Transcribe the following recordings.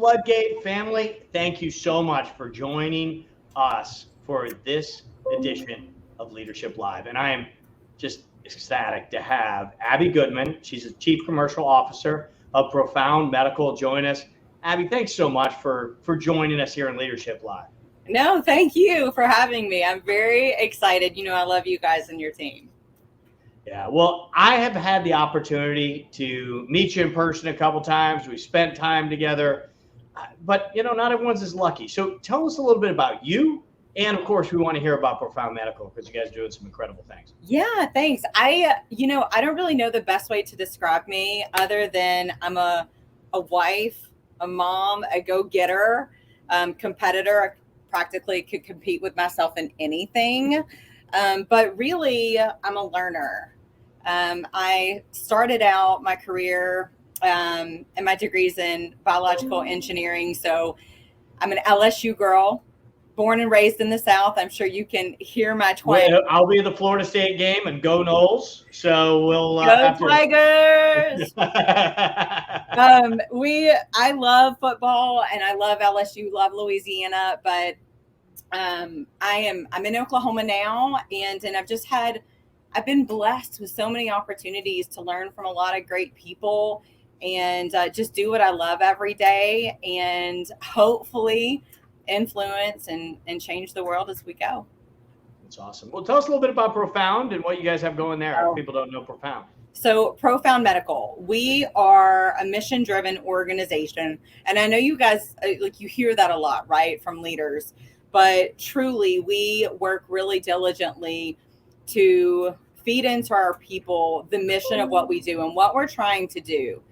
FloodGate family, thank you so much for joining us for this edition of Leadership Live. And I am just ecstatic to have Abbey Goodman. She's the Chief Commercial Officer of Profound Medical join us. Abbey, thanks so much for joining us here in Leadership Live. No, thank you for having me. I'm very excited. You know, I love you guys and your team. Yeah, well, I have had the opportunity to meet you in person a couple times. We spent time together, but you know, not everyone's as lucky. So tell us a little bit about you. And of course, we want to hear about Profound Medical because you guys are doing some incredible things. Yeah, thanks. I don't really know the best way to describe me other than I'm a wife, a mom, a go-getter, competitor. I practically could compete with myself in anything. But really, I'm a learner. I started out my career and my degrees in biological engineering. So I'm an LSU girl, born and raised in the South. I'm sure you can hear my twang. I'll be at the Florida State game and go Noles. So we'll go Tigers. I love football and I love LSU, love Louisiana, but I'm in Oklahoma now, and I've been blessed with so many opportunities to learn from a lot of great people and just do what I love every day and hopefully influence and change the world as we go. That's awesome. Well, tell us a little bit about Profound and what you guys have going there. If people don't know Profound. So Profound Medical, we are a mission-driven organization. And I know you guys, you hear that a lot, right, from leaders. But truly, we work really diligently to feed into our people the mission of what we do. And what we're trying to do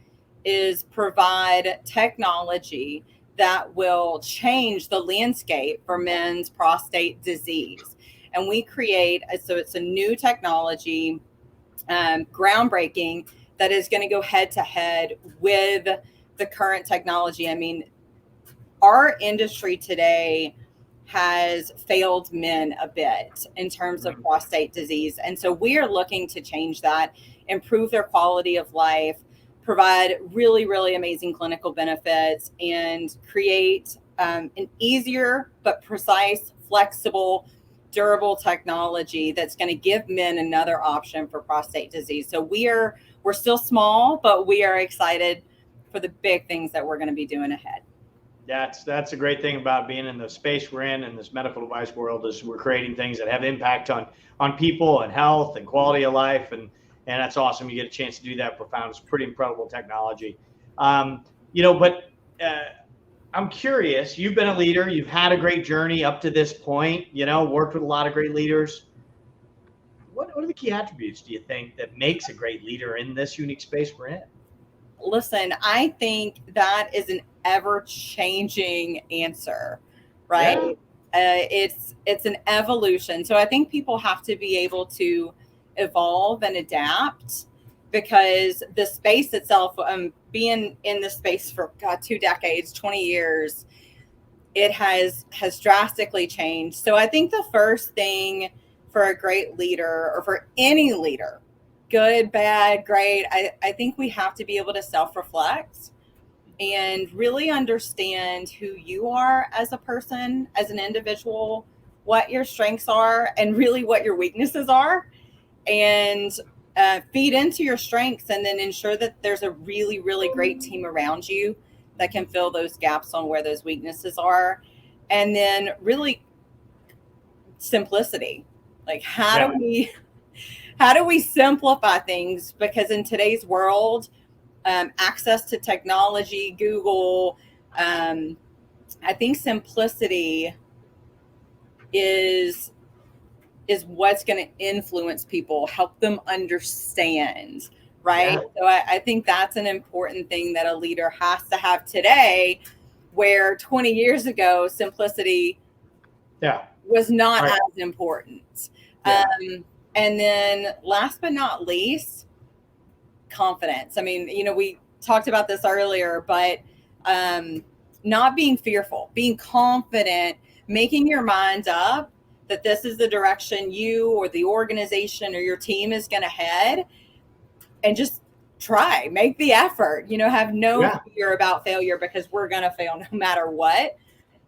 is provide technology that will change the landscape for men's prostate disease. And we it's a new technology, groundbreaking, that is going to go head to head with the current technology. I mean, our industry today has failed men a bit in terms of prostate disease. And so we are looking to change that, improve their quality of life, provide really, really amazing clinical benefits, and create an easier but precise, flexible, durable technology that's going to give men another option for prostate disease. So we're still small, but we are excited for the big things that we're going to be doing ahead. That's a great thing about being in the space we're in this medical device world, is we're creating things that have impact on people and health and quality of life. And that's awesome. You get a chance to do that. Profound. It's pretty incredible technology. I'm curious, you've been a leader, you've had a great journey up to this point, worked with a lot of great leaders. What are the key attributes, do you think, that makes a great leader in this unique space we're in? Listen, I think that is an ever-changing answer, right? Yeah. It's an evolution. So I think people have to be able to evolve and adapt, because the space itself, being in the space for 2 decades, 20 years, it has drastically changed. So I think the first thing for a great leader, or for any leader, good, bad, great, I think we have to be able to self-reflect and really understand who you are as a person, as an individual, what your strengths are, and really what your weaknesses are, and feed into your strengths, and then ensure that there's a really, really great team around you that can fill those gaps on where those weaknesses are. And then really simplicity. Like, how do we simplify things? Because in today's world, access to technology, Google, I think simplicity is what's going to influence people, help them understand, right? Yeah. So I think that's an important thing that a leader has to have today, where 20 years ago, simplicity was not as important. Yeah. And then last but not least, confidence. I mean, we talked about this earlier, but not being fearful, being confident, making your mind up that this is the direction you or the organization or your team is going to head, and just try, make the effort, have no Yeah. fear about failure, because we're going to fail no matter what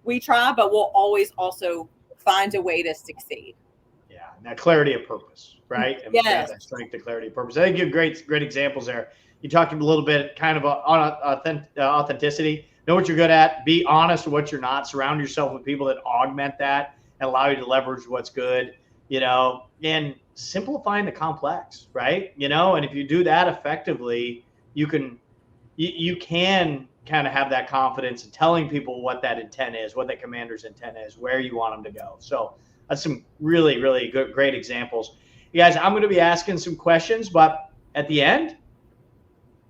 we try, but we'll always also find a way to succeed. Yeah, and that clarity of purpose, right? And Yes. that strength, the clarity of purpose. I think you have great examples there. You talked a little bit kind of on authenticity. Know what you're good at. Be honest with what you're not. Surround yourself with people that augment that and allow you to leverage what's good. And simplifying the complex, right? And if you do that effectively, you can kind of have that confidence in telling people what that intent is, what that commander's intent is, where you want them to go. So that's some really, really great examples. You guys, I'm going to be asking some questions, but at the end,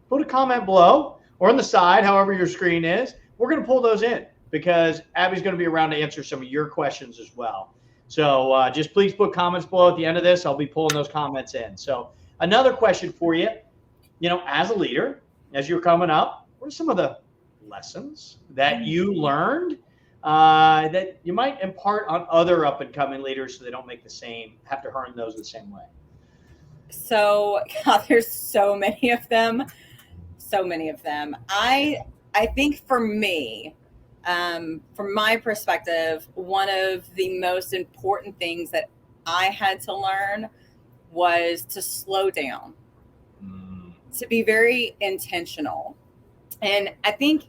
put a comment below or on the side, however your screen is. We're going to pull those in because Abby's going to be around to answer some of your questions as well. So just please put comments below at the end of this. I'll be pulling those comments in. So another question for you, as a leader, as you're coming up, what are some of the lessons that you learned that you might impart on other up and coming leaders so they don't have to learn those the same way? So there's so many of them. I think for me, from my perspective, one of the most important things that I had to learn was to slow down, to be very intentional. And I think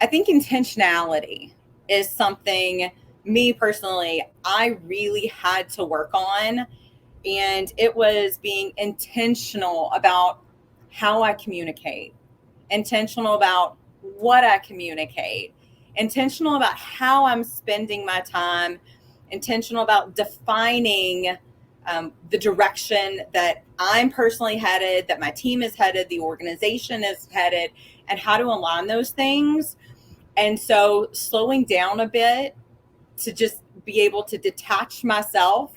intentionality is something, me personally, I really had to work on. And it was being intentional about how I communicate, intentional about what I communicate, intentional about how I'm spending my time, intentional about defining the direction that I'm personally headed, that my team is headed, the organization is headed, and how to align those things. And so slowing down a bit to just be able to detach myself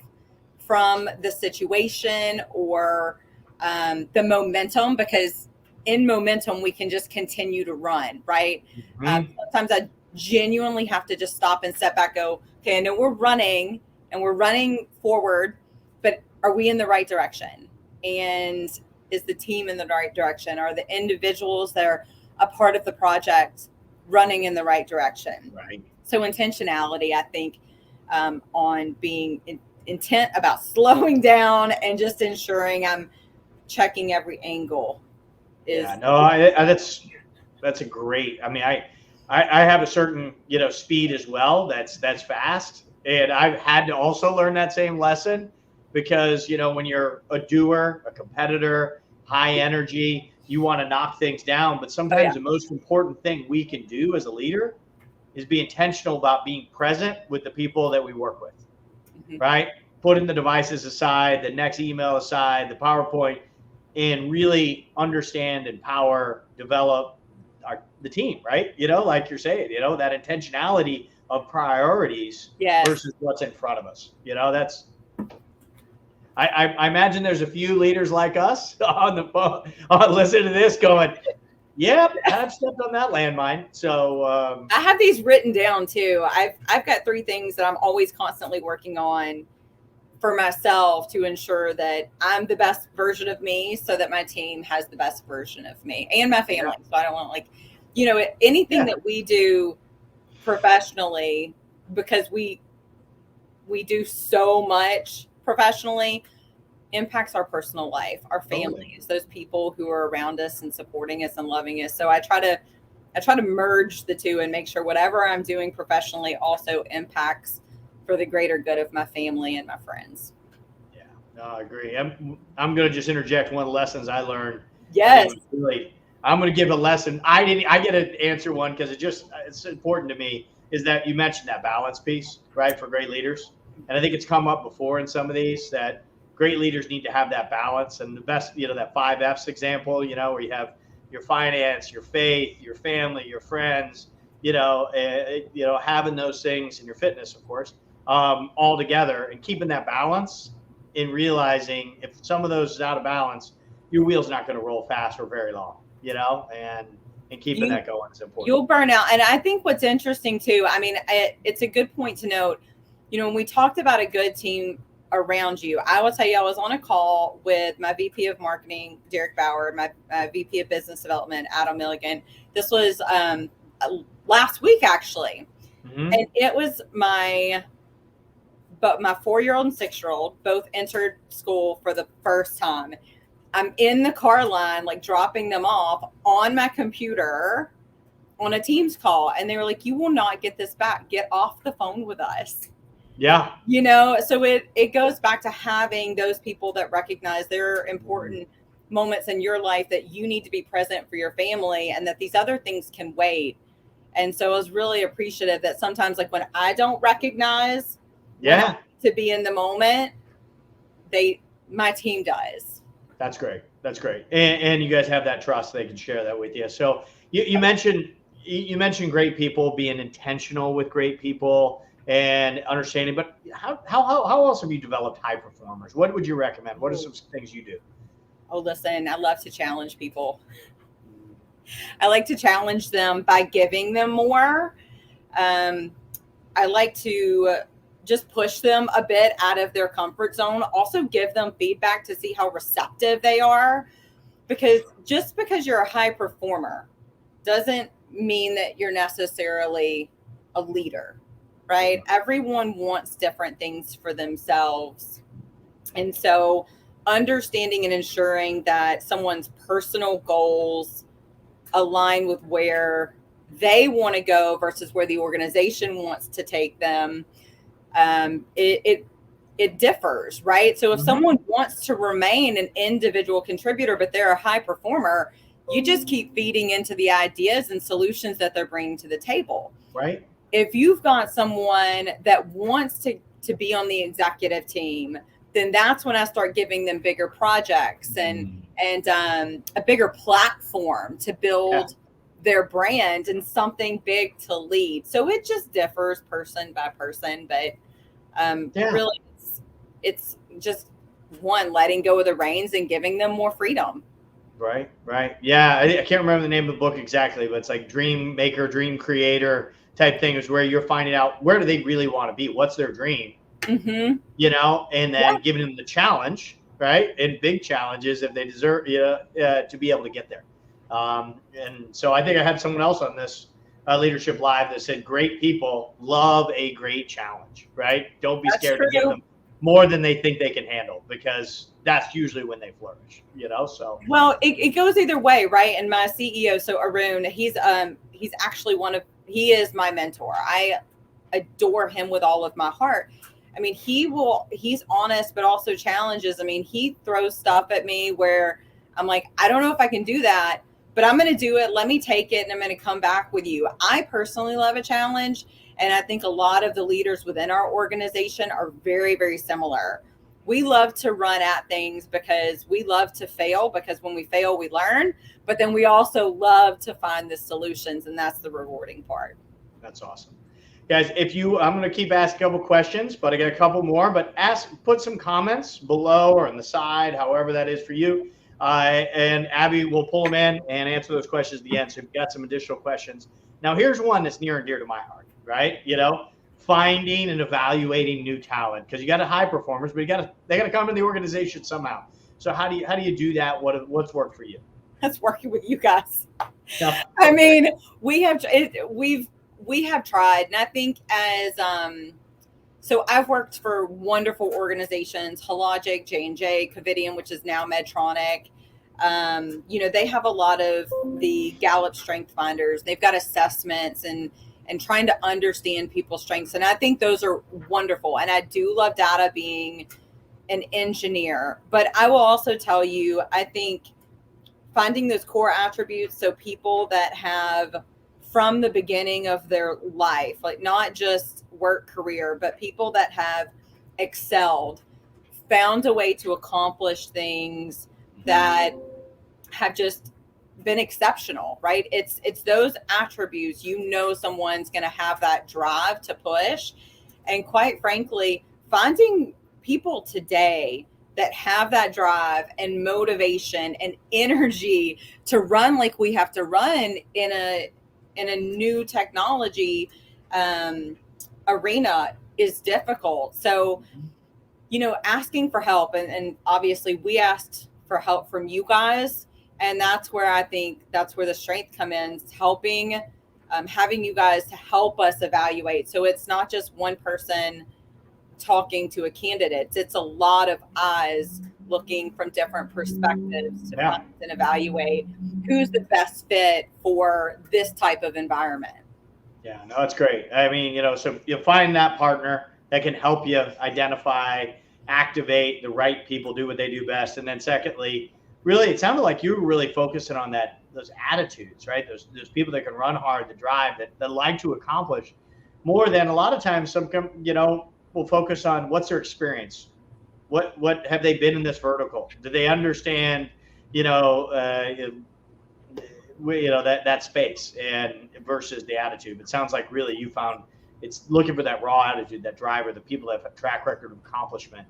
from the situation or the momentum, because in momentum, we can just continue to run, right? Sometimes I genuinely have to just stop and step back, go, okay, I know we're running and we're running forward, but are we in the right direction? And is the team in the right direction? Are the individuals that are a part of the project running in the right direction? Right. So intentionality, I think, on being intent about slowing down and just ensuring I'm checking every angle. That's a great. I mean, I have a certain speed as well. That's fast, and I've had to also learn that same lesson because when you're a doer, a competitor, high energy, you want to knock things down. But sometimes the most important thing we can do as a leader is be intentional about being present with the people that we work with, right? Putting the devices aside, the next email aside, the PowerPoint, and really understand, empower, develop the team, right? Like you're saying, that intentionality of priorities versus what's in front of us. That's. I imagine there's a few leaders like us on the phone, listening to this, going, "Yep, I've stepped on that landmine." So I have these written down too. I've got 3 things that I'm always constantly working on for myself to ensure that I'm the best version of me, so that my team has the best version of me and my family. So I don't want anything that we do professionally, because we do so much professionally, impacts our personal life, our families, those people who are around us and supporting us and loving us. So I try to merge the two and make sure whatever I'm doing professionally also impacts for the greater good of my family and my friends. Yeah, no, I agree. I'm going to just interject one of the lessons I learned. Yes. I'm going to give a lesson. I get to answer one because it's important to me, is that you mentioned that balance piece, right, for great leaders. And I think it's come up before in some of these that great leaders need to have that balance. And the best, that 5 F's example, where you have your finance, your faith, your family, your friends, having those things, and your fitness, of course, all together, and keeping that balance in realizing if some of those is out of balance, your wheel's not going to roll fast for very long, and keeping that going is important. You'll burn out. And I think what's interesting too, I mean, it's a good point to note, when we talked about a good team around you. I will tell you, I was on a call with my VP of marketing, Derek Bauer, my VP of business development, Adam Milligan. This was last week, actually. Mm-hmm. And it was my 4-year-old and 6-year-old both entered school for the first time. I'm in the car line, like dropping them off on my computer on a Teams call. And they were like, you will not get this back. Get off the phone with us. Yeah. You know, so it goes back to having those people that recognize there are important moments in your life that you need to be present for your family and that these other things can wait. And so I was really appreciative that sometimes, like when I don't recognize to be in the moment, my team does. That's great. That's great. And you guys have that trust, they can share that with you. So you mentioned great people, being intentional with great people and understanding, but how else have you developed high performers? What would you recommend? What are some things you do? Oh, listen, I love to challenge people. I like to challenge them by giving them more. I like to just push them a bit out of their comfort zone. Also give them feedback to see how receptive they are. Because just because you're a high performer doesn't mean that you're necessarily a leader, right? Everyone wants different things for themselves. And so understanding and ensuring that someone's personal goals align with where they want to go versus where the organization wants to take them, it differs, right? So if someone wants to remain an individual contributor, but they're a high performer, you just keep feeding into the ideas and solutions that they're bringing to the table. Right. If you've got someone that wants to be on the executive team, then that's when I start giving them bigger projects and a bigger platform to build their brand and something big to lead. So it just differs person by person, but really it's just letting go of the reins and giving them more freedom. Right. Yeah. I can't remember the name of the book exactly, but it's like dream maker, dream creator type thing, is where you're finding out where do they really want to be? What's their dream? You know, and then giving them the challenge, right? And big challenges if they deserve to be able to get there. And so I think I had someone else on this Leadership Live that said great people love a great challenge, right? Don't be scared to give them more than they think they can handle, because that's usually when they flourish, you know? So, well, it goes either way, right? And my CEO, so Arun, he's actually he is my mentor. I adore him with all of my heart. I mean, he's honest, but also challenges. I mean, he throws stuff at me where I'm like, I don't know if I can do that, but I'm going to do it. Let me take it. And I'm going to come back with you. I personally love a challenge. And I think a lot of the leaders within our organization are very, very similar. We love to run at things because we love to fail, because when we fail, we learn. But then we also love to find the solutions. And that's the rewarding part. That's awesome. Guys, I'm going to keep asking a couple questions, but I got a couple more, but put some comments below or on the side, however that is for you. And Abby will pull them in and answer those questions at the end. So if you've got some additional questions. Now, here's one that's near and dear to my heart, right? You know, finding and evaluating new talent, because you got high performers, but they got to come to the organization somehow. So how do you do that? What's worked for you? That's working with you guys. Yeah. I mean, we have tried, and I think so I've worked for wonderful organizations, Hologic, J&J, Covidian, which is now Medtronic. They have a lot of the Gallup Strength Finders. They've got assessments and trying to understand people's strengths. And I think those are wonderful. And I do love data, being an engineer. But I will also tell you, I think finding those core attributes, so people that have, from the beginning of their life, like not just work career, but people that have excelled, found a way to accomplish things that have just been exceptional, right? It's those attributes, someone's going to have that drive to push. And quite frankly, finding people today that have that drive and motivation and energy to run like we have to run in a new technology arena is difficult. So asking for help. And obviously we asked for help from you guys. And that's where I think that's where the strength comes in, helping, having you guys to help us evaluate. So it's not just one person talking to a candidate. It's a lot of eyes looking from different perspectives to find and evaluate who's the best fit for this type of environment. Yeah, no, it's great. I mean, so you'll find that partner that can help you identify, activate the right people, do what they do best. And then secondly, really, it sounded like you were really focusing on those attitudes, right? Those people that can run hard, that drive, that like to accomplish more than a lot of times will focus on what's their experience. What have they been in this vertical? Do they understand, that space and versus the attitude? It sounds like really you found it's looking for that raw attitude, that driver, the people that have a track record of accomplishment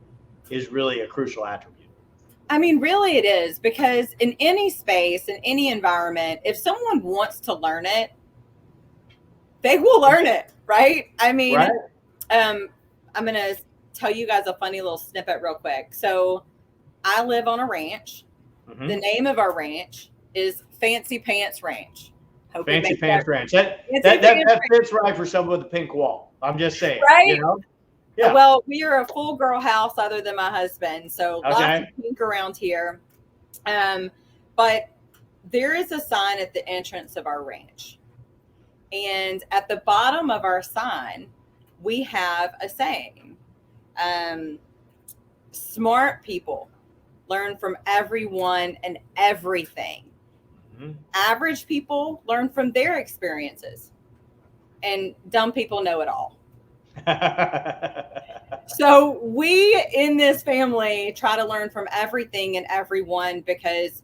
is really a crucial attribute. I mean, really it is, because in any space, in any environment, if someone wants to learn it, they will learn it, right? I mean, right. I'm going to tell you guys a funny little snippet real quick. So I live on a ranch. Mm-hmm. The name of our ranch is Fancy Pants Ranch. Hope Fancy Pants Ranch. That fits right for someone with a pink wall. I'm just saying. Right? Yeah. Well, we are a full girl house other than my husband. So lots of pink around here. But there is a sign at the entrance of our ranch. And at the bottom of our sign, we have a saying. Smart people learn from everyone and everything. Mm-hmm. Average people learn from their experiences. And dumb people know it all. So we in this family try to learn from everything and everyone, because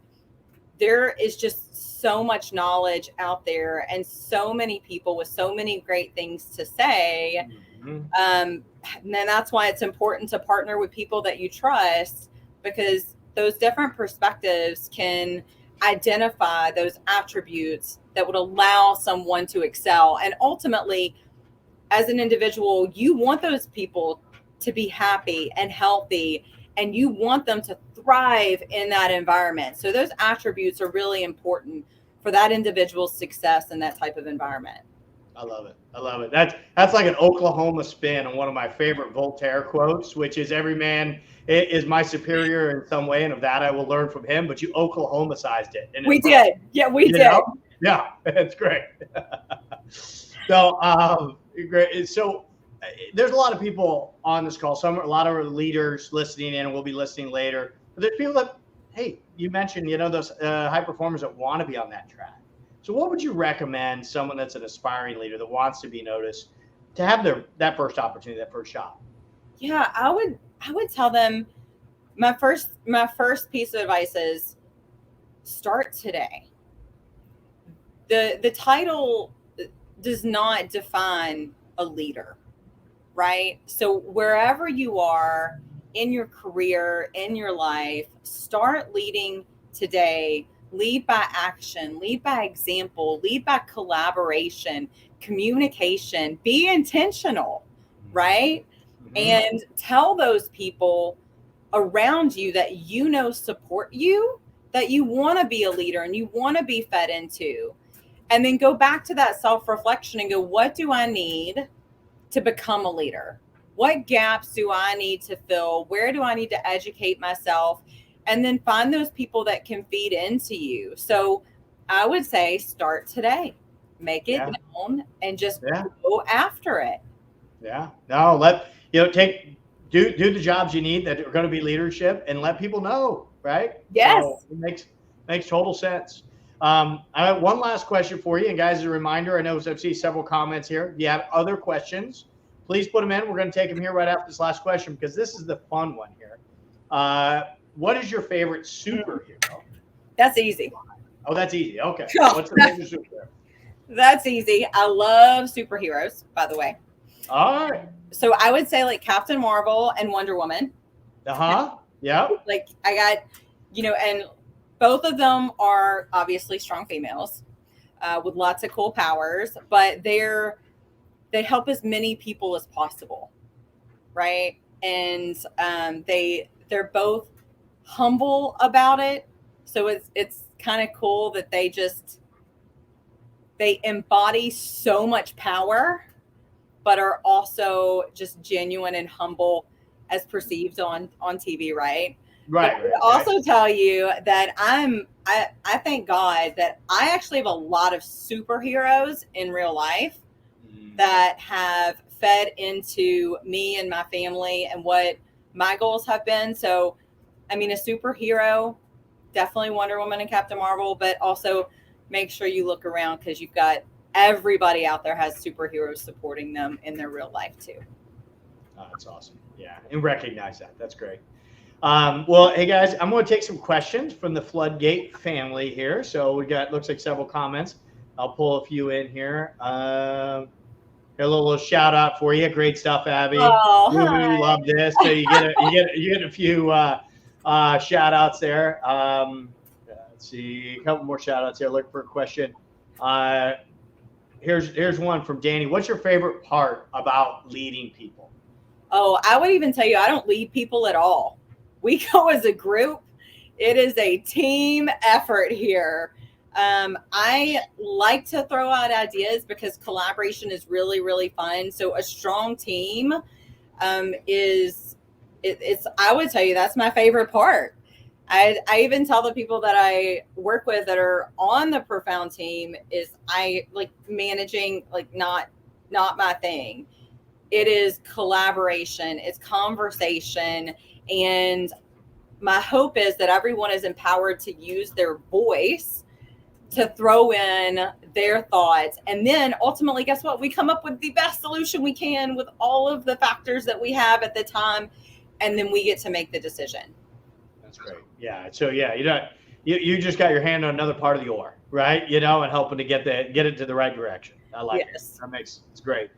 there is just so much knowledge out there and so many people with so many great things to say. Mm-hmm. And that's why it's important to partner with people that you trust, because those different perspectives can identify those attributes that would allow someone to excel. And ultimately, as an individual, you want those people to be happy and healthy, and you want them to thrive in that environment. So those attributes are really important for that individual's success in that type of environment. I love it. That's like an Oklahoma spin on one of my favorite Voltaire quotes, which is every man is my superior in some way, and of that I will learn from him. But you Oklahoma-sized it. We did. Yeah, we did. Yeah, that's great. So, great. So there's a lot of people on this call. A lot of leaders listening in, and we'll be listening later. But there's people that, hey, you mentioned, those high performers that want to be on that track. So what would you recommend someone that's an aspiring leader that wants to be noticed to have that first opportunity, that first shot? Yeah, I would tell them my first piece of advice is start today. The title does not define a leader, right? So wherever you are in your career, in your life, start leading today. Lead by action, lead by example, lead by collaboration, communication, be intentional, right? Mm-hmm. And tell those people around you that support you, that you want to be a leader and you want to be fed into. And then go back to that self-reflection and go, what do I need to become a leader? What gaps do I need to fill? Where do I need to educate myself? And then find those people that can feed into you. So I would say start today, make it known, and just go after it. Yeah. No, do the jobs you need that are going to be leadership, and let people know, right? Yes. So it makes total sense. I have one last question for you. And guys, as a reminder, I know I've seen several comments here. If you have other questions, please put them in. We're going to take them here right after this last question, because this is the fun one here. What is your favorite superhero? That's easy. Oh, that's easy. Okay. What's the favorite superhero? That's easy. I love superheroes, by the way. All right. So I would say like Captain Marvel and Wonder Woman. Uh-huh. Yeah. Like I got, and both of them are obviously strong females with lots of cool powers, but they help as many people as possible, right? and they're both humble about it. So it's kind of cool that they embody so much power, but are also just genuine and humble as perceived on TV, right? But I would also tell you that I thank God that I actually have a lot of superheroes in real life that have fed into me and my family and what my goals have been. So, I mean, a superhero, definitely Wonder Woman and Captain Marvel, but also make sure you look around because you've got everybody out there has superheroes supporting them in their real life too. Oh, that's awesome. Yeah, and recognize that. That's great. Well, hey guys, I'm going to take some questions from the FloodGate family here. So we got, looks like several comments. I'll pull a few in here. A little shout out for you. Great stuff, Abby. Oh, we love this. So you get a few shout outs there. Let's see, a couple more shout outs here. Look for a question. Here's one from Danny. What's your favorite part about leading people? Oh, I would even tell you, I don't lead people at all. We go as a group. It is a team effort here. I like to throw out ideas because collaboration is really, really fun. So a strong team it's I would tell you that's my favorite part. I even tell the people that I work with that are on the Profound team is I like managing, like not my thing. It is collaboration, it's conversation, and my hope is that everyone is empowered to use their voice to throw in their thoughts. And then ultimately, guess what? We come up with the best solution we can with all of the factors that we have at the time. And then we get to make the decision. That's great. Yeah. So yeah, you just got your hand on another part of the oar, right? And helping to get it to the right direction. I like it. It's great.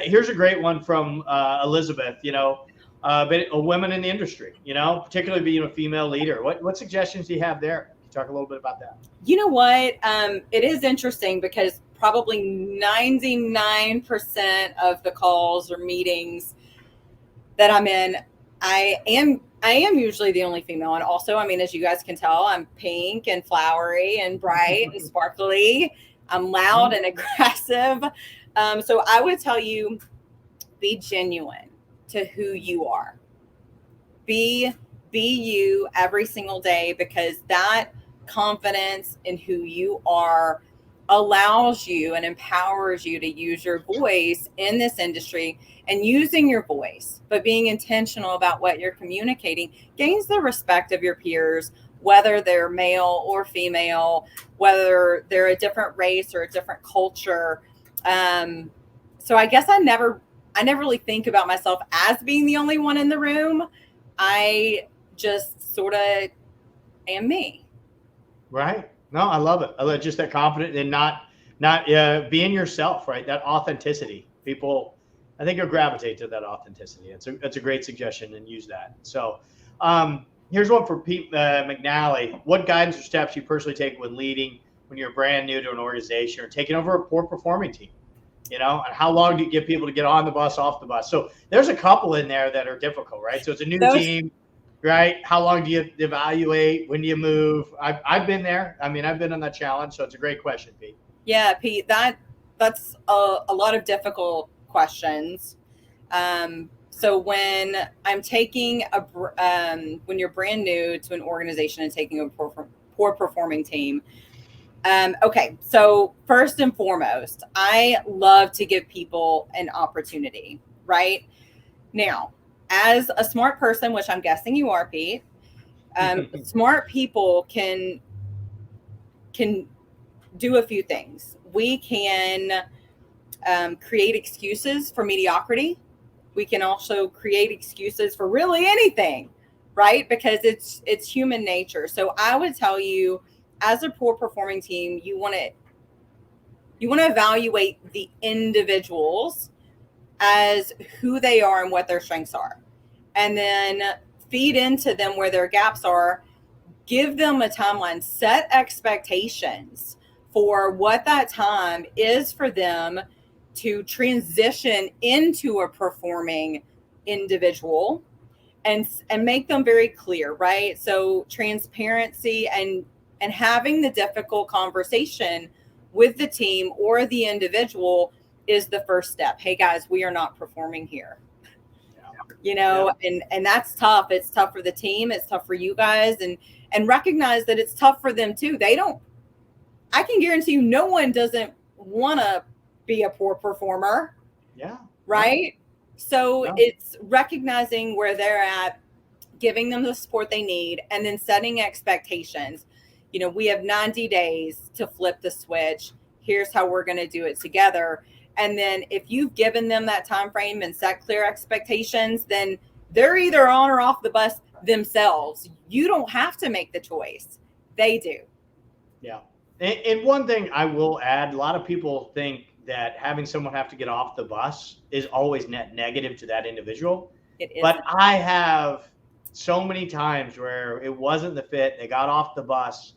Here's a great one from Elizabeth, women in the industry, particularly being a female leader. What suggestions do you have there? Can you talk a little bit about that? You know what? It is interesting because probably 99% of the calls or meetings that I'm in, I am usually the only female. And also, I mean, as you guys can tell, I'm pink and flowery and bright and sparkly. I'm loud and aggressive. So I would tell you, be genuine to who you are. Be you every single day, because that confidence in who you are allows you and empowers you to use your voice in this industry. And using your voice, but being intentional about what you're communicating, gains the respect of your peers, whether they're male or female, whether they're a different race or a different culture. So I guess I never really think about myself as being the only one in the room. I just sort of am me. Right. No, I love it. I love just that confident and not being yourself, right? That authenticity. People, I think, you'll gravitate to that authenticity. That's a great suggestion, and use that. So here's one for Pete McNally. What guidance or steps you personally take when leading when you're brand new to an organization or taking over a poor performing team? And how long do you give people to get on the bus, off the bus? So there's a couple in there that are difficult, right? So it's a new team, right? How long do you evaluate? When do you move? I've been there. I mean, I've been on that challenge. So it's a great question, Pete. Yeah, Pete, that's a lot of difficult questions. So when I'm taking when you're brand new to an organization and taking a poor performing team, okay, so first and foremost, I love to give people an opportunity, right? Now, as a smart person, which I'm guessing you are, Pete, smart people can do a few things. We can create excuses for mediocrity. We can also create excuses for really anything, right? Because it's human nature. So I would tell you, as a poor performing team, you want to evaluate the individuals as who they are and what their strengths are, and then feed into them where their gaps are. Give them a timeline, set expectations for what that time is for them to transition into a performing individual and make them very clear, right? So transparency and having the difficult conversation with the team or the individual is the first step. Hey guys, we are not performing here. You know, and that's tough. It's tough for the team. It's tough for you guys, and recognize that it's tough for them too. I can guarantee you no one doesn't want to be a poor performer. Yeah. Right. So it's recognizing where they're at, giving them the support they need, and then setting expectations. You know, we have 90 days to flip the switch. Here's how we're going to do it together. And then if you've given them that time frame and set clear expectations, then they're either on or off the bus themselves. You don't have to make the choice. They do. Yeah. And one thing I will add, a lot of people think that having someone have to get off the bus is always net negative to that individual. It is. But I have so many times where it wasn't the fit. They got off the bus.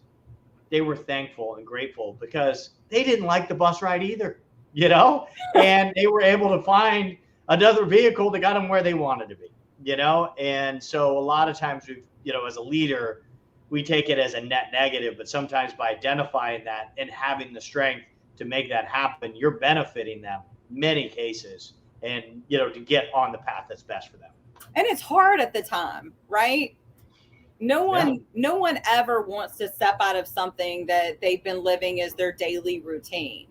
They were thankful and grateful because they didn't like the bus ride either, you know, and they were able to find another vehicle that got them where they wanted to be, you know? And so a lot of times we, you know, as a leader, we take it as a net negative, but sometimes by identifying that and having the strength to make that happen, you're benefiting them in many cases and, you know, to get on the path that's best for them. And it's hard at the time, right? No one ever wants to step out of something that they've been living as their daily routine.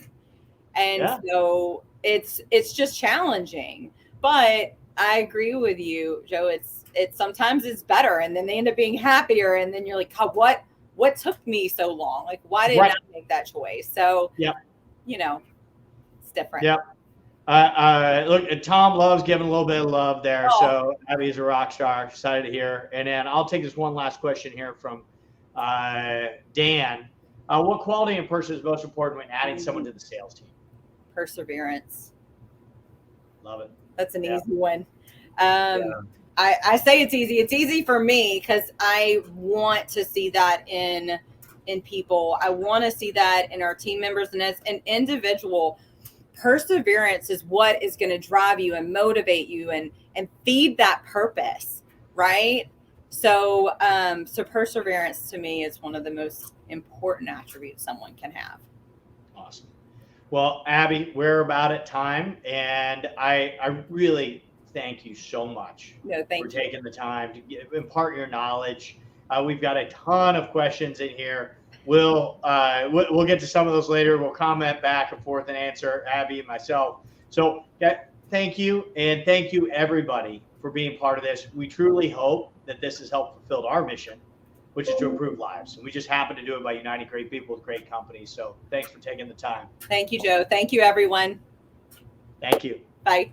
And so it's just challenging. But I agree with you, Joe. It's sometimes it's better, and then they end up being happier, and then you're like, what took me so long? Like, why did I make that choice? So you know, it's different. Look, Tom loves giving a little bit of love there. So Abby's a rock star. Excited to hear. And then I'll take this one last question here from Dan. What quality in person is most important when adding someone to the sales team? Perseverance. Love it. That's an easy one. I say it's easy. It's easy for me because I want to see that in people. I want to see that in our team members, and as an individual. Perseverance is what is going to drive you and motivate you and feed that purpose, right? So so perseverance to me is one of the most important attributes someone can have. Awesome. Well, Abby, we're about at time, and I really thank you so much for taking the time to impart your knowledge. We've got a ton of questions in here. We'll get to some of those later. We'll comment back and forth and answer, Abby and myself. So thank you, and thank you everybody for being part of this. We truly hope that this has helped fulfill our mission, which is to improve lives. And we just happen to do it by uniting great people with great companies. So thanks for taking the time. Thank you, Joe. Thank you, everyone. Thank you. Bye.